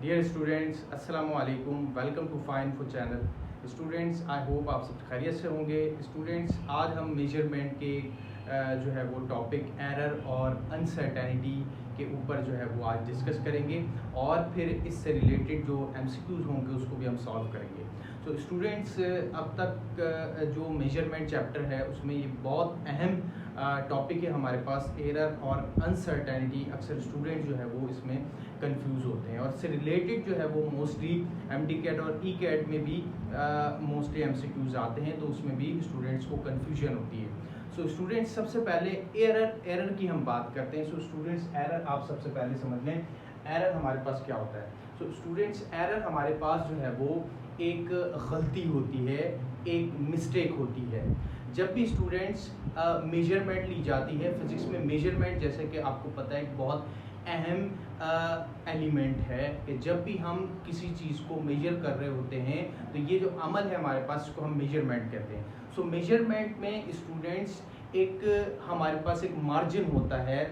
Dear students, अस्सलाम वालेकुम। Welcome to fine food channel. Students, I hope आप सब खैरियत से होंगे। स्टूडेंट्स, आज हम मेजरमेंट के जो है वो टॉपिक एरर और अनसर्टेनिटी के ऊपर जो है वो आज डिस्कस करेंगे और फिर इससे रिलेटेड जो एमसीक्यूज़ होंगे उसको भी हम सॉल्व करेंगे। तो स्टूडेंट्स, अब तक जो मेजरमेंट चैप्टर है उसमें ये बहुत अहम टॉपिक है हमारे पास, एरर और अनसर्टेनिटी। अक्सर स्टूडेंट जो है वो इसमें कंफ्यूज होते हैं और इससे रिलेटेड जो है वो मोस्टली एमडीकैट और ईकैट में भी मोस्टली एमसीक्यूज आते हैं, तो उसमें भी स्टूडेंट्स को कंफ्यूजन होती है। सो स्टूडेंट्स, सबसे पहले एरर की हम बात करते हैं। सो स्टूडेंट्स, एरर आप सबसे पहले समझ लें, एरर हमारे पास क्या होता है। सो स्टूडेंट्स, एरर हमारे पास जो है वो एक गलती होती है, एक मिस्टेक होती है। जब भी स्टूडेंट्स मेजरमेंट ली जाती है फिजिक्स में, मेजरमेंट जैसे कि आपको पता है एक बहुत अहम एलिमेंट है कि जब भी हम किसी चीज़ को मेजर कर रहे होते हैं तो ये जो अमल है हमारे पास इसको हम मेजरमेंट कहते हैं। सो मेजरमेंट में स्टूडेंट्स एक हमारे पास एक मार्जिन होता है,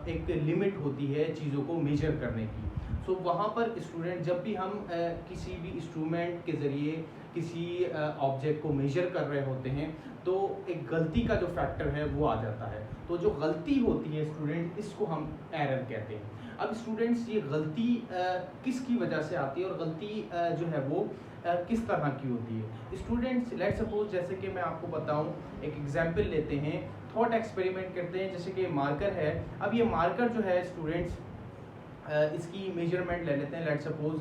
एक लिमिट होती है चीज़ों को मेजर करने की। सो वहाँ पर स्टूडेंट जब भी हम किसी भी इंस्ट्रूमेंट के ज़रिए किसी ऑब्जेक्ट को मेजर कर रहे होते हैं तो एक गलती का जो फैक्टर है वो आ जाता है। तो जो गलती होती है स्टूडेंट, इसको हम एरर कहते हैं। अब स्टूडेंट्स, ये गलती किसकी वजह से आती है और गलती जो है वो किस तरह की होती है। स्टूडेंट्स, लेट्स सपोज जैसे कि मैं आपको बताऊं, एक एग्जांपल लेते हैं, थॉट एक्सपेरिमेंट करते हैं। जैसे कि मार्कर है, अब ये मार्कर जो है स्टूडेंट्स इसकी मेजरमेंट ले लेते हैं। लेट्स सपोज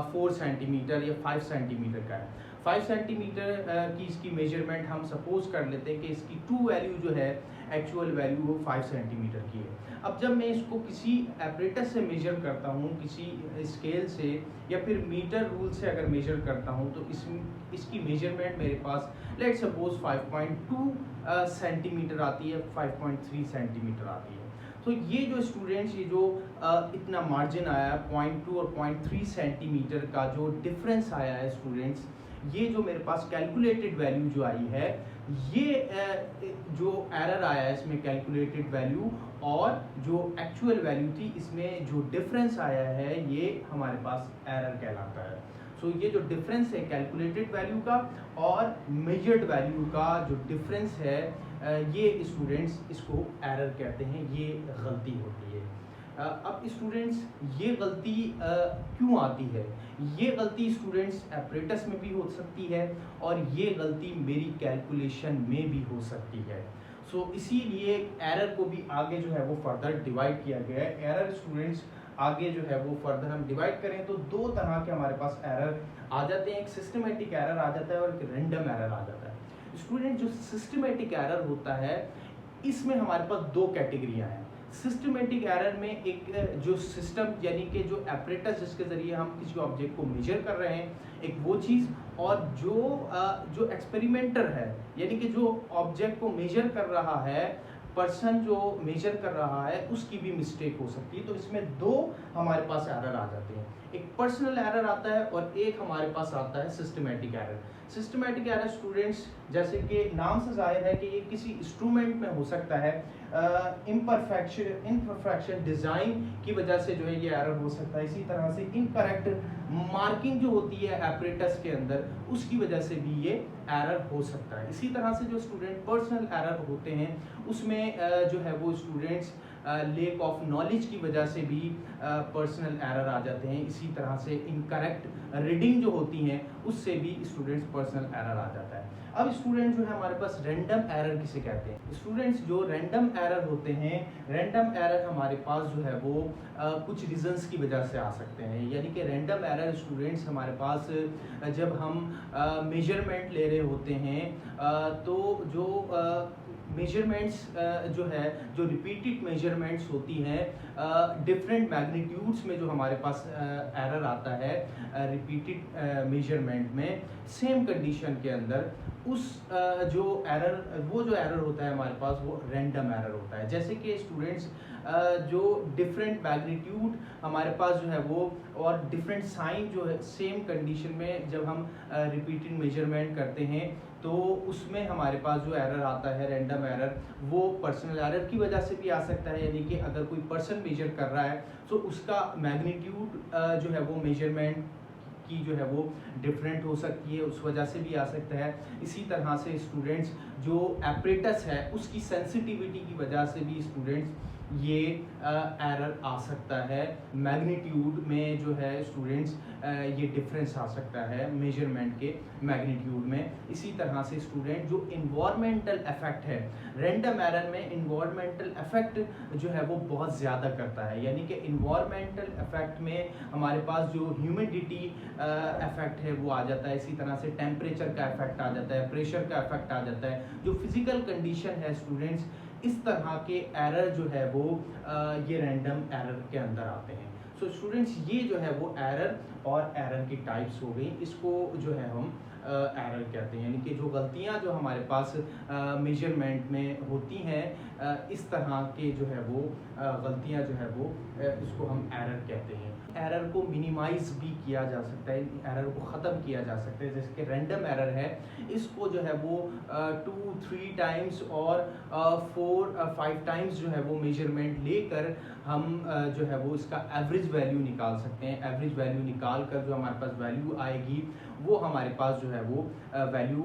4 सेंटीमीटर या 5 सेंटीमीटर का है। 5 सेंटीमीटर की इसकी मेजरमेंट हम सपोज कर लेते हैं कि इसकी ट्रू वैल्यू जो है, एक्चुअल वैल्यू वो 5 सेंटीमीटर की है। अब जब मैं इसको किसी एपरेटस से मेजर करता हूँ, किसी स्केल से या फिर मीटर रूल से अगर मेजर करता हूँ, तो इसकी मेजरमेंट मेरे पास लेट्स सपोज 5.2 सेंटीमीटर आती है, 5.3 सेंटीमीटर आती है। तो ये जो स्टूडेंट्स, ये जो इतना मार्जिन आया है 0.2 और 0.3 सेंटीमीटर का जो डिफरेंस आया है स्टूडेंट्स, ये जो मेरे पास कैलकुलेटेड वैल्यू जो आई है, ये जो एरर आया है इसमें कैलकुलेटेड वैल्यू और जो एक्चुअल वैल्यू थी, इसमें जो डिफरेंस आया है ये हमारे पास एरर कहलाता है। सो ये जो डिफरेंस है कैलकुलेटेड वैल्यू का और मेजर्ड वैल्यू का जो डिफरेंस है, ये स्टूडेंट्स इसको एरर कहते हैं, ये गलती होती है। अब स्टूडेंट्स, ये गलती क्यों आती है? ये गलती स्टूडेंट्स एपरेटस में भी हो सकती है और ये गलती मेरी कैलकुलेशन में भी हो सकती है। सो इसीलिए एरर को भी आगे जो है वो फर्दर डिवाइड किया गया है। एरर स्टूडेंट्स आगे जो है वो फर्दर हम डिवाइड करें तो दो तरह के हमारे पास एरर आ जाते हैं। एक सिस्टमेटिक एरर आ जाता है और एक रैंडम एरर आ जाता है। स्टूडेंट, जो सिस्टमेटिक एरर होता है इसमें हमारे पास दो कैटेगरियां हैं। सिस्टमेटिक एरर में एक जो सिस्टम यानी कि जो एपरेटस जिसके ज़रिए हम किसी ऑब्जेक्ट को मेजर कर रहे हैं, एक वो चीज़, और जो एक्सपेरिमेंटर है यानी कि जो ऑब्जेक्ट को मेजर कर रहा है, पर्सन जो मेजर कर रहा है उसकी भी मिस्टेक हो सकती है। तो इसमें दो हमारे पास एरर आ जाते हैं, एक पर्सनल एरर आता है और एक हमारे पास आता है systematic error. Systematic error students, जैसे कि नाम से जाहिर है कि ये किसी इंस्ट्रूमेंट में हो सकता है, इम्परफेक्शन डिज़ाइन की वजह से जो है ये एरर हो सकता है। इसी तरह से इनकरेक्ट मार्किंग जो होती है एपरेटस के अंदर, उसकी वजह से भी ये एरर हो सकता है। इसी तरह से जो स्टूडेंट पर्सनल एरर होते हैं उसमें जो है वो स्टूडेंट्स लेक ऑफ नॉलेज की वजह से भी पर्सनल एरर आ जाते हैं। इसी तरह से इनकरेक्ट रीडिंग जो होती हैं उससे भी स्टूडेंट्स पर्सनल एरर आ जाता है। अब स्टूडेंट जो है हमारे पास रैंडम एरर किसे कहते हैं? स्टूडेंट्स, जो रैंडम एरर होते हैं, रैंडम एरर हमारे पास जो है वो कुछ रीजंस की वजह से आ सकते हैं। यानी कि रैंडम एरर स्टूडेंट्स हमारे पास जब हम मेजरमेंट ले रहे होते हैं तो जो मेजरमेंट्स जो है, जो रिपीटेड मेजरमेंट्स होती हैं डिफरेंट मैग्नीट्यूड्स में, जो हमारे पास एरर आता है रिपीटेड मेजरमेंट में सेम कंडीशन के अंदर, उस जो एरर, वो जो एरर होता है हमारे पास वो रैंडम एरर होता है। जैसे कि स्टूडेंट्स, जो डिफरेंट मैग्नीट्यूड हमारे पास जो है वो और डिफरेंट साइन जो है सेम कंडीशन में जब हम रिपीटेड मेजरमेंट करते हैं तो उसमें हमारे पास जो एरर आता है रैंडम एरर, वो पर्सनल एरर की वजह से भी आ सकता है, यानी कि अगर कोई पर्सन मेजर कर रहा है तो उसका मैग्नीट्यूड जो है वो मेजरमेंट की जो है वो डिफरेंट हो सकती है, उस वजह से भी आ सकता है। इसी तरह से स्टूडेंट्स जो एपरेटस है उसकी सेंसिटिविटी की वजह से भी स्टूडेंट्स ये एरर आ सकता है, मैग्नीट्यूड में जो है स्टूडेंट्स ये डिफरेंस आ सकता है मेजरमेंट के मैग्नीट्यूड में। इसी तरह से स्टूडेंट जो इन्वायरमेंटल इफेक्ट है रैंडम एरर में, इन्वायरमेंटल इफेक्ट जो है वो बहुत ज़्यादा करता है, यानी कि इन्वायरमेंटल इफेक्ट में हमारे पास जो ह्यूमिडिटी इफेक्ट है वो आ जाता है, इसी तरह से टेम्परेचर का इफेक्ट आ जाता है, प्रेशर का इफेक्ट आ जाता है, जो फिजिकल कंडीशन है स्टूडेंट्स, इस तरह के एरर जो है वो ये रैंडम एरर के अंदर आते हैं। सो स्टूडेंट्स ये जो है वो एरर और एरर की टाइप्स हो गई, इसको जो है हम एरर कहते हैं, यानी कि जो गलतियां जो हमारे पास मेजरमेंट में होती हैं, इस तरह के जो है वो गलतियां जो है वो इसको हम एरर कहते हैं। एरर को मिनिमाइज भी किया जा सकता है, एरर को ख़त्म किया जा सकता है, जैसे कि रैंडम एरर है, इसको जो है वो 2-3 टाइम्स और 4-5 टाइम्स जो है वो मेजरमेंट लेकर हम जो है वो इसका एवरेज वैल्यू निकाल सकते हैं। एवरेज वैल्यू निकाल कर जो हमारे पास वैल्यू आएगी वो हमारे पास जो है वो वैल्यू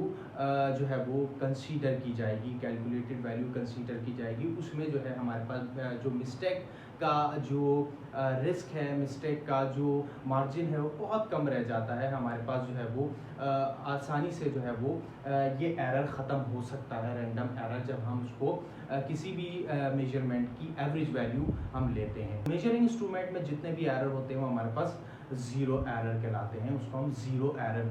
जो है वो कंसीडर की जाएगी, कैलकुलेटेड वैल्यू कंसीडर की जाएगी। उसमें जो है हमारे पास जो मिस्टेक का जो रिस्क है, मिस्टेक का जो मार्जिन है वो बहुत कम रह जाता है, हमारे पास जो है वो आसानी से जो है वो ये एरर ख़त्म हो सकता है, रैंडम एरर, जब हम उसको किसी भी मेजरमेंट की एवरेज वैल्यू हम लेते हैं। मेजरिंग इंस्ट्रूमेंट में जितने भी एरर होते हैं वो हमारे पास ज़ीरो एरर कहलाते हैं, उसको हम ज़ीरो एरर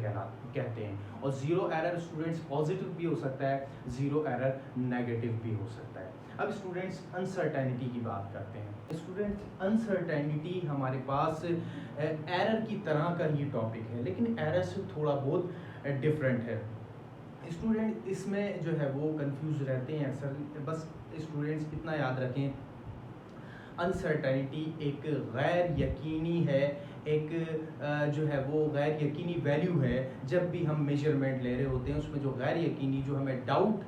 कहते हैं। और ज़ीरो एरर स्टूडेंट्स पॉजिटिव भी हो सकता है, ज़ीरो एरर नेगेटिव भी हो सकता है। अब स्टूडेंट्स अनसर्टेनिटी की बात करते हैं। स्टूडेंट्स अनसर्टेनिटी हमारे पास एरर की तरह का ही टॉपिक है, लेकिन एरर से थोड़ा बहुत डिफरेंट है। स्टूडेंट इसमें जो है वो कंफ्यूज रहते हैं अक्सर, बस स्टूडेंट्स इतना याद रखें, अनसर्टेनिटी एक गैर यकीनी है, एक जो है वो गैर यकीनी वैल्यू है। जब भी हम मेजरमेंट ले रहे होते हैं उसमें जो गैर यकीनी, जो हमें डाउट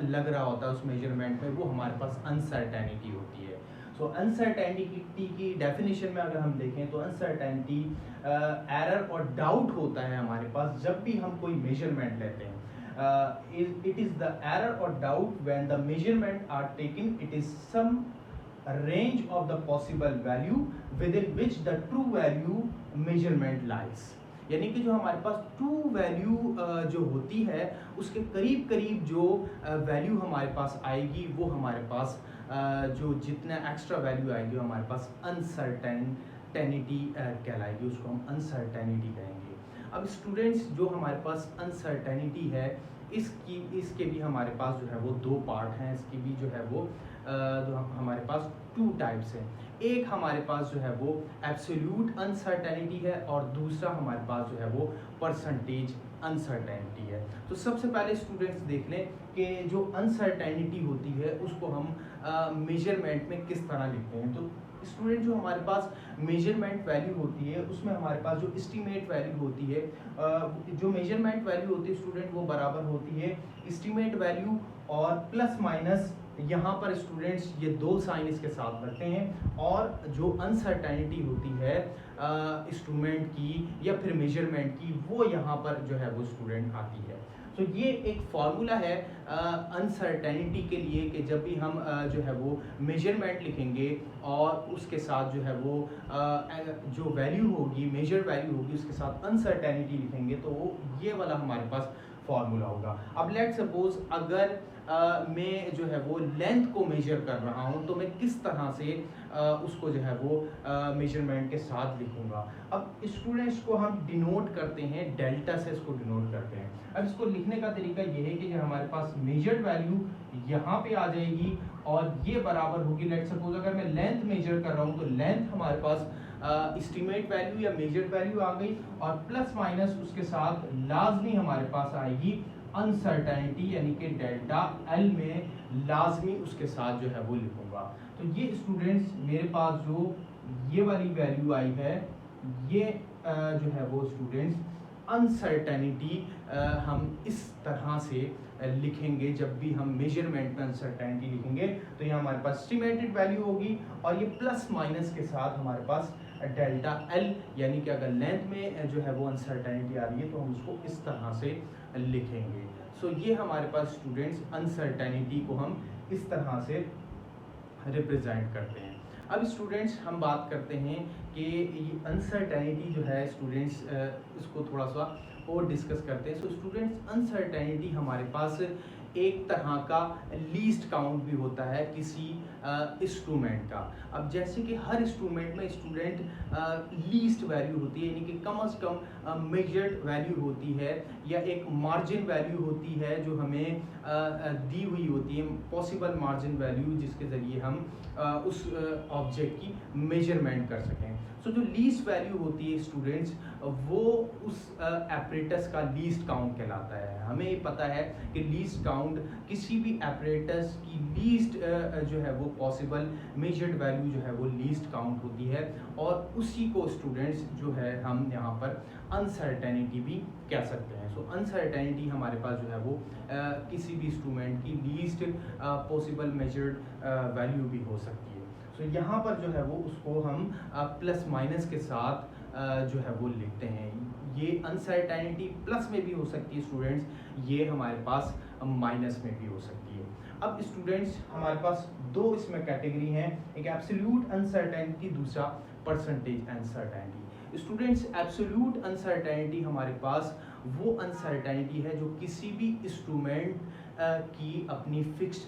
लग रहा होता है उस मेजरमेंट में, वो हमारे पास अनसर्टेनिटी होती है। सो अनसर्टेनिटी की डेफिनेशन में अगर हम देखें तो अनसर्टेनिटी एरर और डाउट होता है हमारे पास जब भी हम कोई मेजरमेंट लेते हैं। It is the error or doubt when the measurement are taken. It is some range of the possible value within which the true value measurement lies. यानी कि जो हमारे पास ट्रू वैल्यू जो होती है उसके करीब करीब जो वैल्यू हमारे पास आएगी वो हमारे पास जो जितना एक्स्ट्रा वैल्यू आएगी वो हमारे पास अनसर्टेनिटी कहलाएगी, उसको हम अनसर्टेनिटी कहेंगे। अब स्टूडेंट्स जो हमारे पास अनसर्टेनिटी है इसके भी हमारे पास जो है वो दो पार्ट हैं, इसकी भी जो है वो जो हमारे पास टू टाइप्स हैं। एक हमारे पास जो है वो एब्सोल्यूट अनसर्टेनिटी है और दूसरा हमारे पास जो है वो परसेंटेज अनसर्टेनिटी है। तो सबसे पहले स्टूडेंट्स देख लें कि जो अनसर्टेनिटी होती है उसको हम मेजरमेंट में किस तरह लिखते हैं। तो स्टूडेंट जो हमारे पास मेजरमेंट वैल्यू होती है उसमें हमारे पास जो एस्टीमेट वैल्यू होती है, जो मेजरमेंट वैल्यू होती है स्टूडेंट वो बराबर होती है एस्टीमेट वैल्यू और प्लस माइनस, यहाँ पर स्टूडेंट्स ये दो साइन इसके साथ रखते हैं, और जो अनसर्टेनिटी होती है इंस्ट्रूमेंट की या फिर मेजरमेंट की वो यहाँ पर जो है वो स्टूडेंट आती है। तो ये एक फार्मूला है अनसर्टेनिटी के लिए कि जब भी हम जो है वो मेजरमेंट लिखेंगे और उसके साथ जो है वो जो वैल्यू होगी, मेजर वैल्यू होगी, उसके साथ अनसर्टेनिटी लिखेंगे तो वो ये वाला हमारे पास फार्मूला होगा। अब लेट सपोज अगर मैं जो है वो लेंथ को मेजर कर रहा हूँ तो मैं किस तरह से उसको जो है वो मेजरमेंट के साथ लिखूंगा। अब स्टूडेंट्स को हम डिनोट करते हैं डेल्टा से, इसको डिनोट करते हैं। अब इसको लिखने का तरीका ये है कि हमारे पास मेजर्ड वैल्यू यहाँ पे आ जाएगी और ये बराबर होगी, लेट सपोज अगर मैं लेंथ मेजर कर रहा हूँ तो लेंथ हमारे पास एस्टीमेट वैल्यू या मेजर्ड वैल्यू आ गई और प्लस माइनस उसके साथ लाजमी हमारे पास आएगी अनसर्टेनिटी, यानी कि डेल्टा एल में लाजमी उसके साथ जो है वो लिखूंगा। तो ये स्टूडेंट्स मेरे पास जो ये वाली वैल्यू आई है ये जो है वो स्टूडेंट्स अनसर्टेनिटी हम इस तरह से लिखेंगे। जब भी हम मेजरमेंट में अनसर्टेनिटी लिखेंगे तो यहाँ हमारे पास एस्टिमेटेड वैल्यू होगी और ये प्लस माइनस के साथ हमारे पास डेल्टा एल, यानी कि अगर लेंथ में जो है वो अनसर्टेनिटी आ रही है तो हम उसको इस तरह से लिखेंगे। सो ये हमारे पास स्टूडेंट्स अनसर्टेनिटी को हम इस तरह से रिप्रेजेंट करते हैं। अब स्टूडेंट्स हम बात करते हैं कि ये अनसर्टेनिटी जो है स्टूडेंट्स, इसको थोड़ा सा और डिस्कस करते हैं। सो स्टूडेंट्स अनसर्टेनिटी हमारे पास एक तरह का लीस्ट काउंट भी होता है किसी इंस्ट्रूमेंट का। अब जैसे कि हर इंस्ट्रूमेंट में स्टूडेंट लीस्ट वैल्यू होती है, यानी कि कम से कम मेजर्ड वैल्यू होती है या एक मार्जिन वैल्यू होती है जो हमें दी हुई होती है, पॉसिबल मार्जिन वैल्यू जिसके ज़रिए हम उस ऑब्जेक्ट की मेजरमेंट कर सकें। सो जो लीस्ट वैल्यू होती है स्टूडेंट्स, वो उस एपरेटस का लीस्ट काउंट कहलाता है। हमें ये पता है कि लीस्ट काउंट किसी भी एपरेटस की लीस्ट जो है वो पॉसिबल मेजर्ड वैल्यू जो है वो लीस्ट काउंट होती है, और उसी को स्टूडेंट्स जो है हम यहाँ पर अनसर्टेनिटी भी कह सकते हैं। सो अनसर्टेनिटी हमारे पास जो है वो किसी भी इंस्ट्रूमेंट की लीस्ट पॉसिबल मेजर्ड वैल्यू भी हो सकती है। सो यहाँ पर जो है वो उसको हम प्लस माइनस के साथ जो है वो लिखते हैं। ये अनसर्टेनिटी प्लस में भी हो सकती है स्टूडेंट्स, ये हमारे पास माइनस में भी हो सकती है। अब स्टूडेंट्स हमारे पास दो इसमें कैटेगरी हैं, एक एब्सोल्यूट अनसर्टेनिटी, दूसरा percentage uncertainty. Students absolute uncertainty हमारे पास वो अनसर्टेनिटी है जो किसी भी इंस्ट्रूमेंट की अपनी फिक्स्ड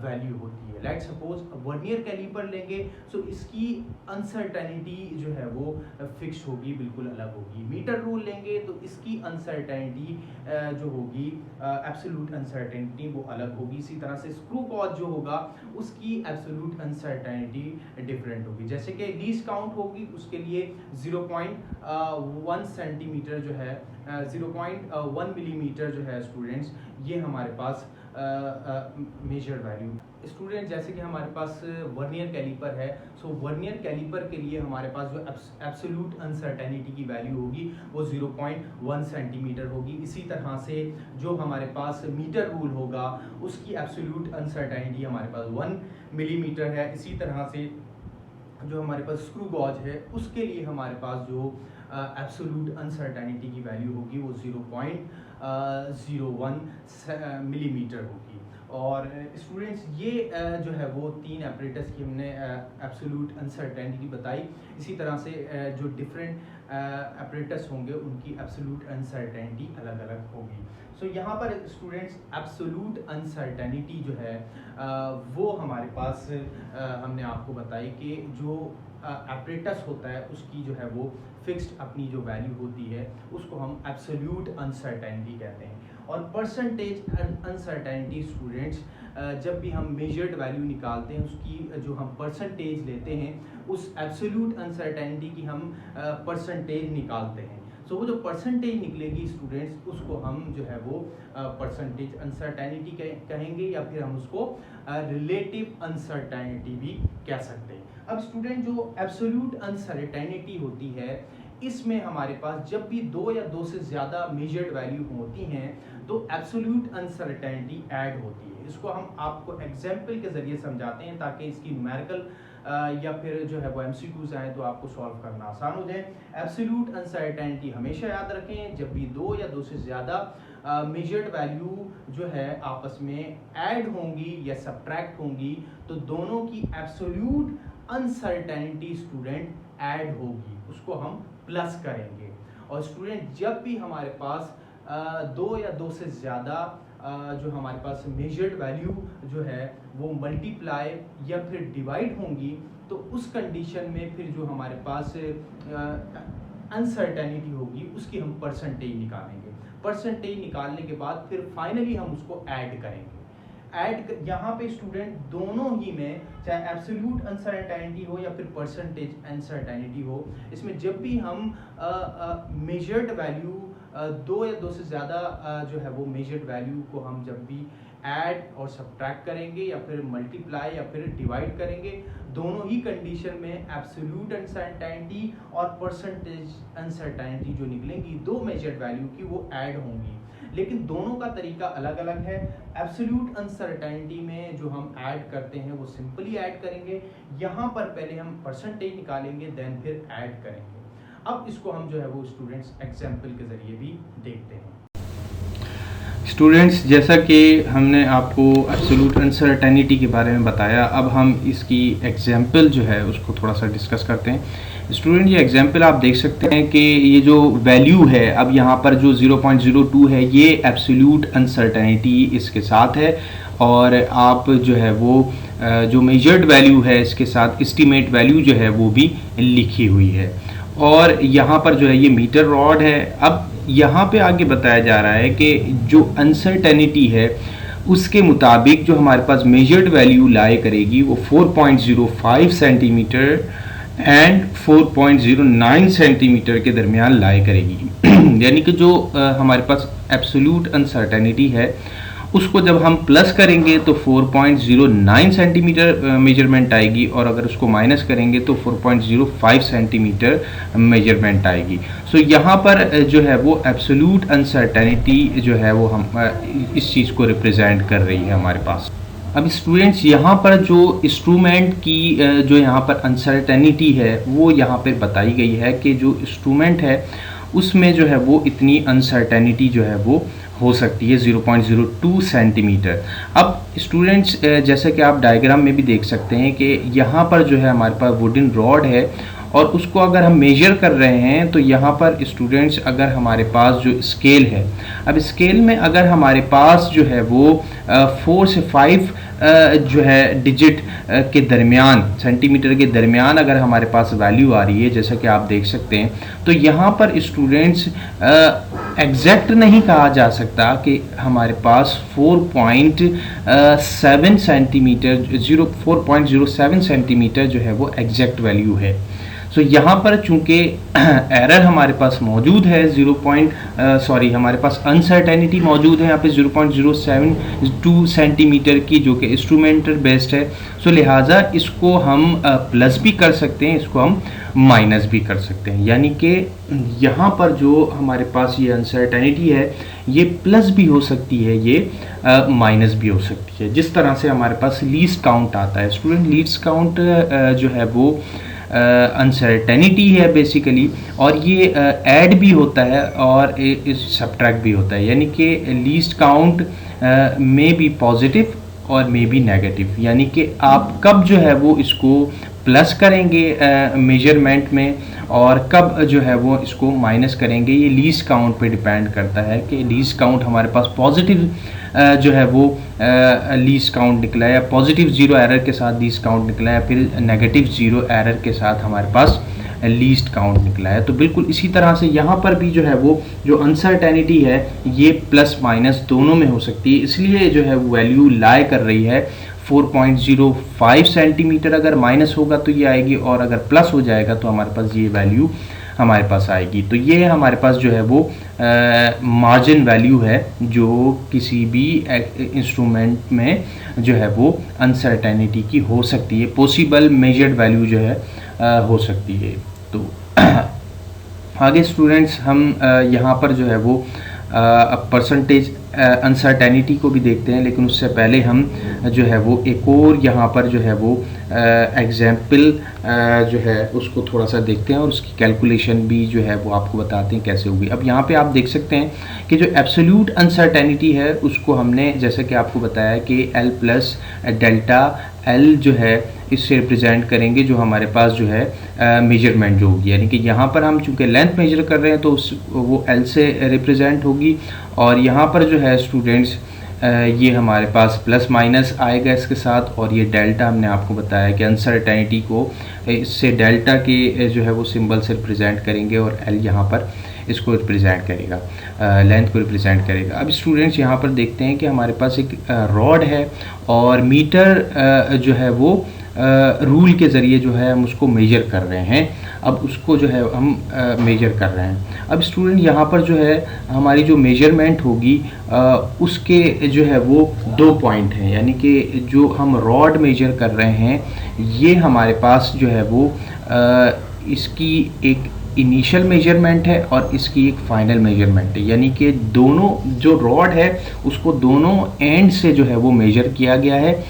वैल्यू होती है। लाइक सपोज वर्नियर कैलिपर लेंगे, सो इसकी अनसर्टेनिटी जो है वो फिक्स होगी, बिल्कुल अलग होगी। मीटर रूल लेंगे तो इसकी अनसर्टेनिटी जो होगी, एब्सोल्यूट अनसर्टेनिटी, वो अलग होगी। इसी तरह से स्क्रू गॉज जो होगा उसकी एब्सोल्यूट अनसर्टेनिटी डिफरेंट होगी। जैसे कि लीस्ट काउंट होगी उसके लिए 0.1 सेंटीमीटर जो है, 0.1 मिलीमीटर जो है स्टूडेंट्स, ये हमारे पास मेजर वैल्यू। स्टूडेंट जैसे कि हमारे पास वर्नियर कैलिपर है, सो वर्नियर कैलिपर के लिए हमारे पास जो एब्सोल्यूट अनसर्टेनिटी की वैल्यू होगी वो 0.1 सेंटीमीटर होगी। इसी तरह से जो हमारे पास मीटर रूल होगा उसकी एब्सोल्यूट अनसर्टेनिटी हमारे पास 1 मिलीमीटर है। इसी तरह से जो हमारे पास स्क्रू गॉज है उसके लिए हमारे पास जो एब्सोल्यूट अनसर्टेनिटी की वैल्यू होगी वो 0.01 मिलीमीटर होगी। और स्टूडेंट्स ये जो है वो तीन एपरेटस की हमने एब्सोल्यूट अनसर्टेनिटी बताई। इसी तरह से जो डिफरेंट एपरेटस होंगे उनकी एब्सोल्यूट अनसर्टेनिटी अलग अलग होगी। सो यहाँ पर स्टूडेंट्स एब्सोल्यूट अनसर्टेनिटी जो है वो हमारे पास हमने आपको बताई कि जो एपरेटस होता है उसकी जो है वो फिक्स्ड अपनी जो वैल्यू होती है उसको हम एब्सोल्यूट अनसर्टेनिटी कहते हैं। और परसेंटेज अनसर्टेनिटी स्टूडेंट्स, जब भी हम मेजर्ड वैल्यू निकालते हैं उसकी जो हम परसेंटेज लेते हैं उस एब्सोल्यूट अनसर्टेनिटी की हम परसेंटेज निकालते हैं। सो वो जो परसेंटेज निकलेगी स्टूडेंट्स उसको हम जो है वो परसेंटेज अनसर्टेनिटी कहेंगे, या फिर हम उसको रिलेटिव अनसर्टेनिटी भी कह सकते हैं। अब स्टूडेंट जो एब्सोल्यूट अनसर्टेनिटी होती है इसमें हमारे पास जब भी दो या दो से ज़्यादा मेजर्ड वैल्यू होती हैं तो एब्सोल्यूट अनसर्टेनिटी ऐड होती है। इसको हम आपको एग्जाम्पल के ज़रिए समझाते हैं ताकि इसकी न्यूमेरिकल या फिर जो है वो MCQs आए तो आपको सॉल्व करना आसान हो जाए। एब्सोल्यूट अनसर्टेनिटी हमेशा याद रखें, जब भी दो या दो से ज़्यादा मेजर्ड वैल्यू जो है आपस में ऐड होंगी या सब्ट्रैक्ट होंगी तो दोनों की एब्सोल्यूट अनसर्टेनिटी स्टूडेंट ऐड होगी, उसको हम प्लस करेंगे। और स्टूडेंट जब भी हमारे पास दो या दो से ज़्यादा जो हमारे पास मेजर्ड वैल्यू जो है वो मल्टीप्लाई या फिर डिवाइड होंगी तो उस कंडीशन में फिर जो हमारे पास अनसर्टेनिटी होगी उसकी हम परसेंटेज निकालेंगे। परसेंटेज निकालने के बाद फिर फाइनली हम उसको ऐड करेंगे। यहाँ पे स्टूडेंट दोनों ही में, चाहे एब्सोल्यूट अनसर्टेनिटी हो या फिर परसेंटेज अनसर्टेनिटी हो, इसमें जब भी हम मेजर्ड वैल्यू दो या दो से ज़्यादा जो है वो मेजर्ड वैल्यू को हम जब भी ऐड और सब्ट्रैक्ट करेंगे या फिर मल्टीप्लाई या फिर डिवाइड करेंगे, दोनों ही कंडीशन में एब्सोल्यूट अनसर्टेनिटी और परसेंटेज अनसर्टेनिटी जो निकलेंगी दो मेजर्ड वैल्यू की वो ऐड होंगी, लेकिन दोनों का तरीका अलग अलग है। एब्सोल्यूट अनसर्टेनिटी में जो हम ऐड करते हैं वो सिंपली ऐड करेंगे, यहाँ पर पहले हम परसेंटेज निकालेंगे देन फिर ऐड करेंगे। अब इसको हम जो है वो स्टूडेंट्स एग्जाम्पल के ज़रिए भी देखते हैं। स्टूडेंट्स, जैसा कि हमने आपको एब्सोल्यूट अनसर्टेनिटी के बारे में बताया, अब हम इसकी एग्जाम्पल जो है उसको थोड़ा सा डिस्कस करते हैं। स्टूडेंट, ये एग्जाम्पल आप देख सकते हैं कि ये जो वैल्यू है, अब यहाँ पर जो 0.02 है ये एब्सोल्यूट अनसर्टेनिटी इसके साथ है, और आप जो है वो जो मेजर्ड वैल्यू है इसके साथ एस्टीमेट वैल्यू जो है वो भी लिखी हुई है, और यहाँ पर जो है ये मीटर रॉड है। अब यहाँ पे आगे बताया जा रहा है कि जो अनसर्टेनिटी है उसके मुताबिक जो हमारे पास मेजर्ड वैल्यू लाई करेगी वो 4.05 सेंटीमीटर एंड 4.09 सेंटीमीटर के दरमियान लाई करेगी। यानी कि जो हमारे पास एब्सोल्यूट अनसर्टेनिटी है उसको जब हम प्लस करेंगे तो 4.09 सेंटीमीटर मेजरमेंट आएगी, और अगर उसको माइनस करेंगे तो 4.05 सेंटीमीटर मेजरमेंट आएगी। सो यहाँ पर जो है वो एब्सोल्यूट अनसर्टेनिटी जो है वो हम इस चीज़ को रिप्रेजेंट कर रही है हमारे पास। अब स्टूडेंट्स, यहाँ पर जो इंस्ट्रूमेंट की जो यहाँ पर अनसर्टेनिटी है वो यहाँ पर बताई गई है कि जो इंस्ट्रूमेंट है उसमें जो है वो इतनी अनसर्टेनिटी जो है वो हो सकती है 0.02 सेंटीमीटर। अब स्टूडेंट्स, जैसे कि आप डायग्राम में भी देख सकते हैं कि यहाँ पर जो है हमारे पास वुडन रॉड है, और उसको अगर हम मेजर कर रहे हैं तो यहाँ पर स्टूडेंट्स अगर हमारे पास जो स्केल है, अब स्केल में अगर हमारे पास जो है वो 4 से 5 जो है डिजिट के दरमियान, सेंटीमीटर के दरमियान अगर हमारे पास वैल्यू आ रही है, जैसा कि आप देख सकते हैं, तो यहाँ पर स्टूडेंट्स एग्जैक्ट नहीं कहा जा सकता कि हमारे पास 4.7 सेंटीमीटर 4.07 सेंटीमीटर जो है वो एग्जैक्ट वैल्यू है। सो यहाँ पर चूंकि एरर हमारे पास मौजूद है, हमारे पास अनसर्टेनिटी मौजूद है यहाँ पे 0.072 सेंटीमीटर की, जो कि इंस्ट्रूमेंटल बेस्ड है। सो लिहाजा इसको हम प्लस भी कर सकते हैं, इसको हम माइनस भी कर सकते हैं। यानी कि यहाँ पर जो हमारे पास ये अनसर्टेनिटी है ये प्लस भी हो सकती है, ये माइनस भी हो सकती है। जिस तरह से हमारे पास लीस्ट काउंट आता है स्टूडेंट, लीस्ट काउंट जो है वो अनसर्टेनिटी है बेसिकली, और ये ऐड भी होता है और सब्ट्रैक्ट भी होता है। यानी कि लीस्ट काउंट में बी पॉजिटिव और मे बी नेगेटिव, यानी कि आप कब जो है वो इसको प्लस करेंगे मेजरमेंट में और कब जो है वो इसको माइनस करेंगे, ये लीस्ट काउंट पे डिपेंड करता है कि लीस्ट काउंट हमारे पास पॉजिटिव जो है वो लीस्ट काउंट निकला है, या पॉजिटिव ज़ीरो एरर के साथ लीस्ट काउंट निकला है, फिर नेगेटिव ज़ीरो एरर के साथ हमारे पास लीस्ट काउंट निकला है। तो बिल्कुल इसी तरह से यहाँ पर भी जो है वो जो अनसर्टेनिटी है ये प्लस माइनस दोनों में हो सकती है, इसलिए जो है वो वैल्यू लाई कर रही है 4.05 सेंटीमीटर। अगर माइनस होगा तो ये आएगी, और अगर प्लस हो जाएगा तो हमारे पास ये वैल्यू हमारे पास आएगी। तो ये हमारे पास जो है वो मार्जिन वैल्यू है जो किसी भी इंस्ट्रूमेंट में जो है वो अनसर्टेनिटी की हो सकती है, पॉसिबल मेजर्ड वैल्यू जो है हो सकती है। तो आगे स्टूडेंट्स हम यहाँ पर जो है वो परसेंटेज अनसर्टेनिटी को भी देखते हैं, लेकिन उससे पहले हम जो है वो एक और यहाँ पर जो है वो एग्जाम्पल जो है उसको थोड़ा सा देखते हैं और उसकी कैलकुलेशन भी जो है वो आपको बताते हैं कैसे होगी। अब यहाँ पे आप देख सकते हैं कि जो एब्सोल्यूट अनसर्टेनिटी है उसको हमने जैसे कि आपको बताया कि L प्लस डेल्टा L जो है इससे रिप्रेजेंट करेंगे जो हमारे पास जो है मेजरमेंट जो होगी, यानी कि यहाँ पर हम चूँकि लेंथ मेजर कर रहे हैं तो वो L से रिप्रेजेंट होगी, और यहाँ पर जो है स्टूडेंट्स ये हमारे पास प्लस माइनस आएगा इसके साथ, और ये डेल्टा हमने आपको बताया कि अनसर्टेनिटी को इससे डेल्टा के जो है वो सिंबल से रिप्रेजेंट करेंगे, और L यहाँ पर इसको रिप्रेजेंट करेगा, लेंथ को रिप्रेजेंट करेगा। अब स्टूडेंट्स यहाँ पर देखते हैं कि हमारे पास एक रॉड है और मीटर जो है वो रूल के ज़रिए जो है हम उसको मेजर कर रहे हैं। अब उसको जो है हम मेजर कर रहे हैं। अब स्टूडेंट यहाँ पर जो है हमारी जो मेजरमेंट होगी उसके जो है वो 2 पॉइंट हैं, यानी कि जो हम रॉड मेजर कर रहे हैं ये हमारे पास जो है वो इसकी एक इनिशियल मेजरमेंट है और इसकी एक फाइनल मेजरमेंट है, यानी कि दोनों जो रॉड है उसको दोनों एंड से जो है वो मेजर किया गया है।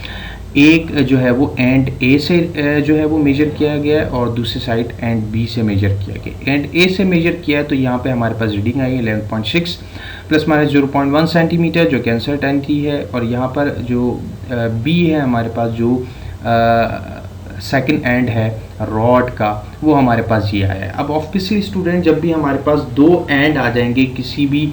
एक जो है वो एंड ए से जो है वो मेजर किया गया है और दूसरी साइड एंड बी से मेजर किया गया। एंड ए से मेजर किया है तो यहाँ पे हमारे पास रीडिंग आई है 11.6 प्लस माइनस 0.1 सेंटीमीटर जो कि अनसर्टेनिटी है, और यहाँ पर जो बी है हमारे पास जो सेकंड एंड है रॉड का वो हमारे पास ये आया है। अब ऑब्वियसली स्टूडेंट जब भी हमारे पास 2 एंड आ जाएंगे किसी भी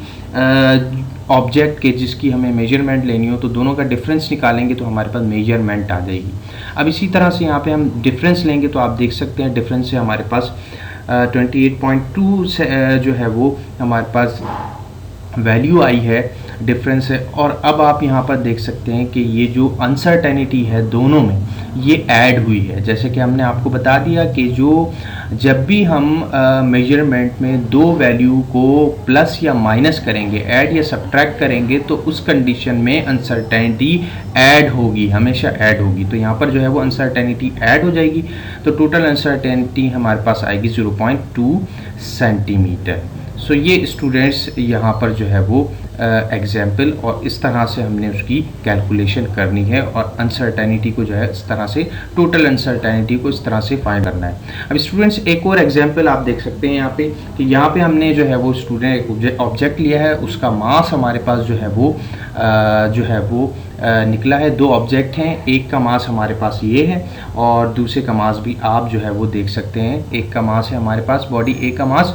ऑब्जेक्ट के जिसकी हमें मेजरमेंट लेनी हो तो दोनों का डिफरेंस निकालेंगे तो हमारे पास मेजरमेंट आ जाएगी। अब इसी तरह से यहाँ पे हम डिफरेंस लेंगे तो आप देख सकते हैं डिफरेंस से हमारे पास 28.2 से जो है वो हमारे पास वैल्यू आई है, डिफरेंस है। और अब आप यहाँ पर देख सकते हैं कि ये जो अनसर्टेनिटी है दोनों में ये ऐड हुई है। जैसे कि हमने आपको बता दिया कि जो जब भी हम मेजरमेंट में 2 वैल्यू को प्लस या माइनस करेंगे, ऐड या सब्ट्रैक्ट करेंगे, तो उस कंडीशन में अनसर्टेनिटी ऐड होगी, हमेशा ऐड होगी। तो यहाँ पर जो है वो अनसर्टेनिटी ऐड हो जाएगी तो टोटल अनसर्टेनिटी हमारे पास आएगी 0.2 सेंटीमीटर। सो ये स्टूडेंट्स यहाँ पर जो है वो एग्जाम्पल और इस तरह से हमने उसकी कैलकुलेशन करनी है और अनसर्टेनिटी को जो है इस तरह से टोटल अनसर्टेनिटी को इस तरह से फाइंड करना है। अब स्टूडेंट्स एक और एग्जाम्पल आप देख सकते हैं यहाँ पे कि यहाँ पे हमने जो है वो स्टूडेंट एक ऑब्जेक्ट लिया है, उसका मास हमारे पास जो है वो निकला है। 2 ऑब्जेक्ट हैं, एक का मास हमारे पास ये है और दूसरे का मास भी आप जो है वो देख सकते हैं। एक का मास है हमारे पास बॉडी ए का मास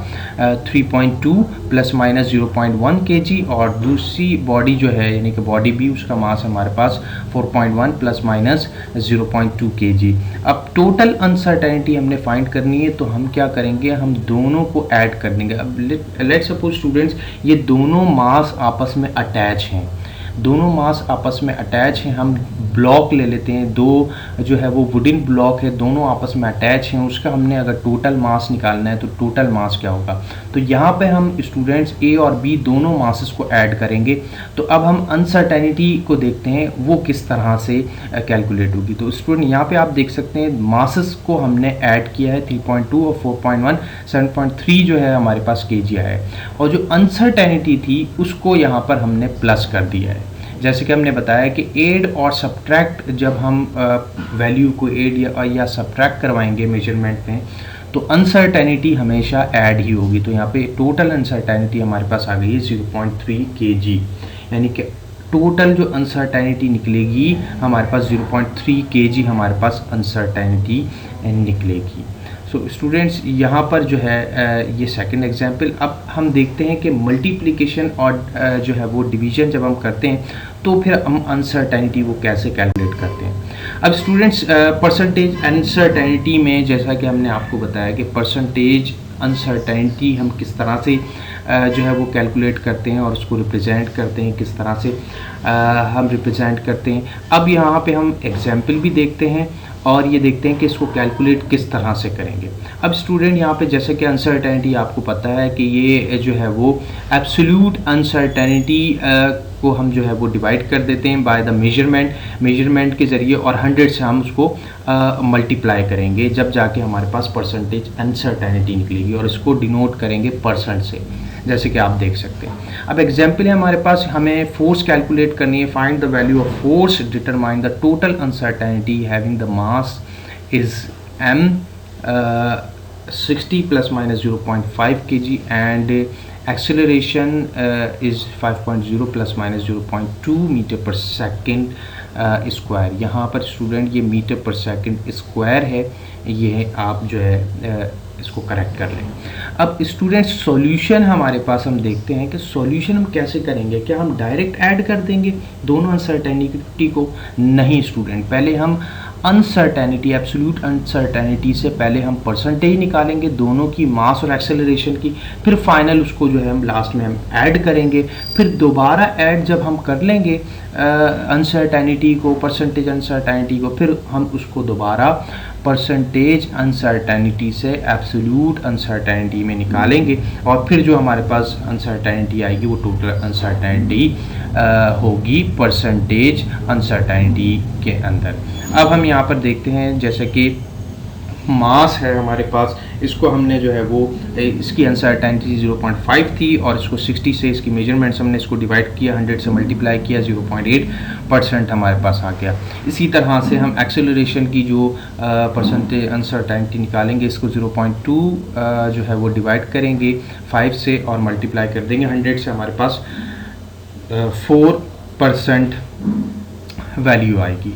3.2 प्लस माइनस 0.1 kg और दूसरी बॉडी जो है यानी कि बॉडी बी उसका मास हमारे पास 4.1 प्लस माइनस 0.2 kg। अब टोटल अनसर्टेनिटी हमने फाइंड करनी है तो हम क्या करेंगे, हम दोनों को ऐड कर देंगे। अब लेट्स सपोज स्टूडेंट्स ये दोनों मास आपस में अटैच हैं, दोनों मास आपस में अटैच हैं। हम ब्लॉक ले लेते हैं, 2 जो है वो वुडन ब्लॉक है, दोनों आपस में अटैच हैं, उसका हमने अगर टोटल मास निकालना है तो टोटल मास क्या होगा। तो यहाँ पे हम स्टूडेंट्स ए और बी दोनों मासेस को ऐड करेंगे। तो अब हम अनसर्टेनिटी को देखते हैं वो किस तरह से कैलकुलेट होगी। तो स्टूडेंट यहाँ पे आप देख सकते हैं मासेस को हमने ऐड किया है 3.2 और 4.1 7.3 जो है हमारे पास kg आया है, और जो अनसर्टेनिटी थी उसको यहाँ पर हमने प्लस कर दिया है। जैसे कि हमने बताया कि ऐड और सब्ट्रैक्ट जब हम वैल्यू को ऐड या सब्ट्रैक्ट करवाएंगे मेजरमेंट में तो अनसर्टेनिटी हमेशा ऐड ही होगी। तो यहाँ पे टोटल अनसर्टेनिटी हमारे पास आ गई है 0.3 kg, यानी कि टोटल जो अनसर्टेनिटी निकलेगी हमारे पास 0.3 kg हमारे पास अनसर्टेनिटी निकलेगी। सो स्टूडेंट्स यहाँ पर जो है ये सेकंड एग्जांपल। अब हम देखते हैं कि मल्टीप्लिकेशन और जो है वो डिवीजन जब हम करते हैं तो फिर हम अनसर्टेनिटी वो कैसे कैलकुलेट करते हैं। अब स्टूडेंट्स परसेंटेज अनसर्टेनिटी में जैसा कि हमने आपको बताया कि परसेंटेज अनसर्टेनिटी हम किस तरह से जो है वो कैलकुलेट करते हैं और उसको रिप्रेजेंट करते हैं, किस तरह से हम रिप्रेजेंट करते हैं। अब यहाँ पे हम एग्जाम्पल भी देखते हैं और ये देखते हैं कि इसको कैलकुलेट किस तरह से करेंगे। अब स्टूडेंट यहाँ पे जैसे कि अनसर्टेनिटी आपको पता है कि ये जो है वो एब्सोल्यूट अनसर्टेनिटी को हम जो है वो डिवाइड कर देते हैं बाय द मेजरमेंट के ज़रिए, और 100 से हम उसको मल्टीप्लाई करेंगे जब जाके हमारे पास परसेंटेज अनसर्टेनिटी निकलेगी, और इसको डिनोट करेंगे परसेंट से, जैसे कि आप देख सकते हैं। अब एग्जाम्पल है हमारे पास, हमें फोर्स कैलकुलेट करनी है। Find the value of force, determine the total uncertainty having the mass is m 60 plus minus 0.5 kg and acceleration is 5.0 plus minus 0.2 metre per second square. यहाँ पर स्टूडेंट ये मीटर पर सेकेंड स्क्वायर है, ये आप जो है इसको correct कर लें। अब स्टूडेंट सॉल्यूशन हमारे पास हम देखते हैं कि सॉल्यूशन हम कैसे करेंगे। क्या हम डायरेक्ट ऐड कर देंगे दोनों अनसर्टेनिटी को? नहीं स्टूडेंट, पहले हम अनसर्टेनिटी, एब्सोल्यूट अनसर्टेनिटी से पहले हम परसेंटेज निकालेंगे दोनों की, मास और एक्सेलरेशन की, फिर फाइनल उसको जो है हम लास्ट में हम ऐड करेंगे, फिर दोबारा ऐड जब हम कर लेंगे अनसर्टेनिटी को, परसेंटेज अनसर्टेनिटी को, फिर हम उसको दोबारा परसेंटेज अनसर्टेनिटी से एब्सोल्यूट अनसर्टेनिटी में निकालेंगे, और फिर जो हमारे पास अनसर्टेनिटी आएगी वो टोटल अनसर्टेनिटी होगी परसेंटेज अनसर्टेनिटी के अंदर। अब हम यहाँ पर देखते हैं जैसे कि मास है हमारे पास, इसको हमने जो है वो इसकी अनसर्टेनिटी 0.5 थी और इसको 60 से इसकी मेजरमेंट्स हमने इसको डिवाइड किया, 100 से मल्टीप्लाई किया, 0.8% हमारे पास आ गया। इसी तरह से हम एक्सेलरेशन की जो परसेंटेज अनसर्टेनिटी निकालेंगे, इसको 0.2 जो है वो डिवाइड करेंगे 5 से और मल्टीप्लाई कर देंगे 100 से, हमारे पास 4% वैल्यू आएगी।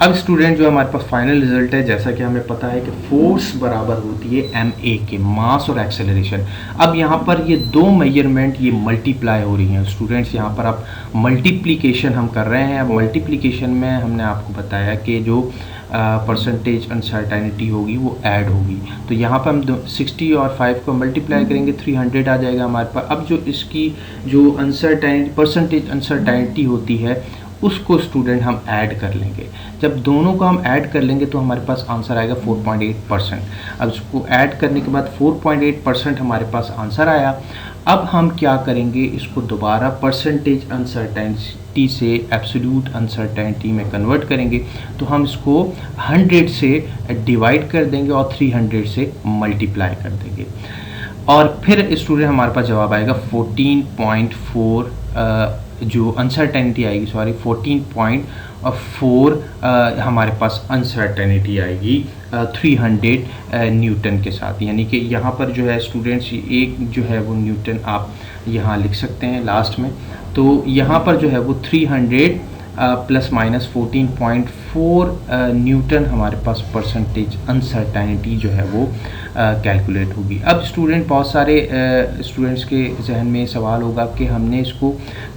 अब स्टूडेंट जो हमारे पास फाइनल रिजल्ट है, जैसा कि हमें पता है कि फोर्स बराबर होती है ma के, मास और एक्सेलरेशन। अब यहाँ पर ये दो मेजरमेंट ये मल्टीप्लाई हो रही हैं स्टूडेंट्स, यहाँ पर अब मल्टीप्लिकेशन हम कर रहे हैं। अब मल्टीप्लिकेशन में हमने आपको बताया कि जो परसेंटेज अनसर्टेनिटी होगी वो ऐड होगी, तो यहाँ पर हम 60 और 5 को मल्टीप्लाई करेंगे 300 आ जाएगा हमारे पास। अब जो इसकी जो अनसर्टेनिटी परसेंटेज अनसर्टेनिटी होती है उसको स्टूडेंट हम ऐड कर लेंगे। जब दोनों को हम ऐड कर लेंगे तो हमारे पास आंसर आएगा 4.8%। अब इसको ऐड करने के बाद 4.8% हमारे पास आंसर आया। अब हम क्या करेंगे, इसको दोबारा परसेंटेज अनसर्टेनिटी से एब्सोल्यूट अनसर्टेनिटी में कन्वर्ट करेंगे, तो हम इसको 100 से डिवाइड कर देंगे और 300 से मल्टीप्लाई कर देंगे, और फिर स्टूडेंट हमारे पास जवाब आएगा 14.4 जो अनसर्टेनिटी आएगी, सॉरी 14.4 हमारे पास अनसर्टेनिटी आएगी 300 न्यूटन के साथ। यानी कि यहाँ पर जो है स्टूडेंट्स एक जो है वो न्यूटन आप यहाँ लिख सकते हैं लास्ट में, तो यहाँ पर जो है वो 300 प्लस माइनस 14.4 न्यूटन हमारे पास परसेंटेज अनसर्टेनिटी जो है वो कैलकुलेट होगी। अब स्टूडेंट बहुत सारे स्टूडेंट्स के जहन में सवाल होगा कि हमने इसको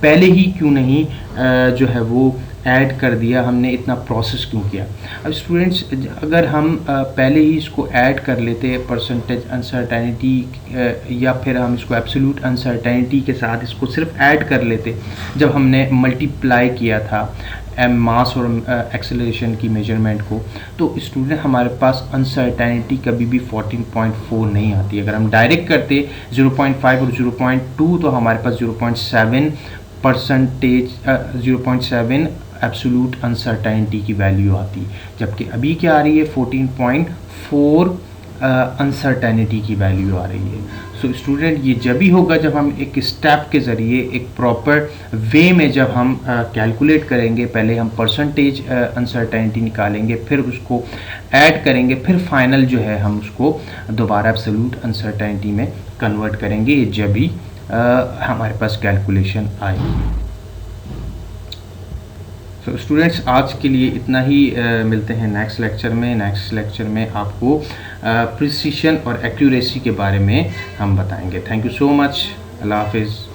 पहले ही क्यों नहीं जो है वो ऐड कर दिया, हमने इतना प्रोसेस क्यों किया। अब स्टूडेंट्स अगर हम पहले ही इसको ऐड कर लेते परसेंटेज अनसर्टेनिटी या फिर हम इसको एब्सोल्यूट अनसर्टेनिटी के साथ इसको सिर्फ ऐड कर लेते जब हमने मल्टीप्लाई किया था मास और एक्सेलरेशन की मेजरमेंट को, तो स्टूडेंट हमारे पास अनसर्टेनिटी कभी भी 14.4 नहीं आती। अगर हम डायरेक्ट करते 0.5 और 0.2 तो हमारे पास 0.7 एब्सोल्यूट अनसर्टेनिटी की वैल्यू आती, जबकि अभी क्या आ रही है 14.4 अनसर्टेनिटी की वैल्यू आ रही है। सो स्टूडेंट ये जब ही होगा जब हम एक स्टेप के ज़रिए एक प्रॉपर वे में जब हम कैलकुलेट करेंगे, पहले हम परसेंटेज अनसर्टेनिटी निकालेंगे, फिर उसको ऐड करेंगे, फिर फाइनल जो है हम उसको दोबारा एब्सोल्यूट अनसर्टेनिटी में कन्वर्ट करेंगे, ये जब भी हमारे पास कैलकुलेशन आएगी। तो स्टूडेंट्स आज के लिए इतना ही, मिलते हैं नेक्स्ट लेक्चर में। नेक्स्ट लेक्चर में आपको प्रिसिशन और एक्यूरेसी के बारे में हम बताएंगे। Thank you so much. अल्लाह हाफिज़।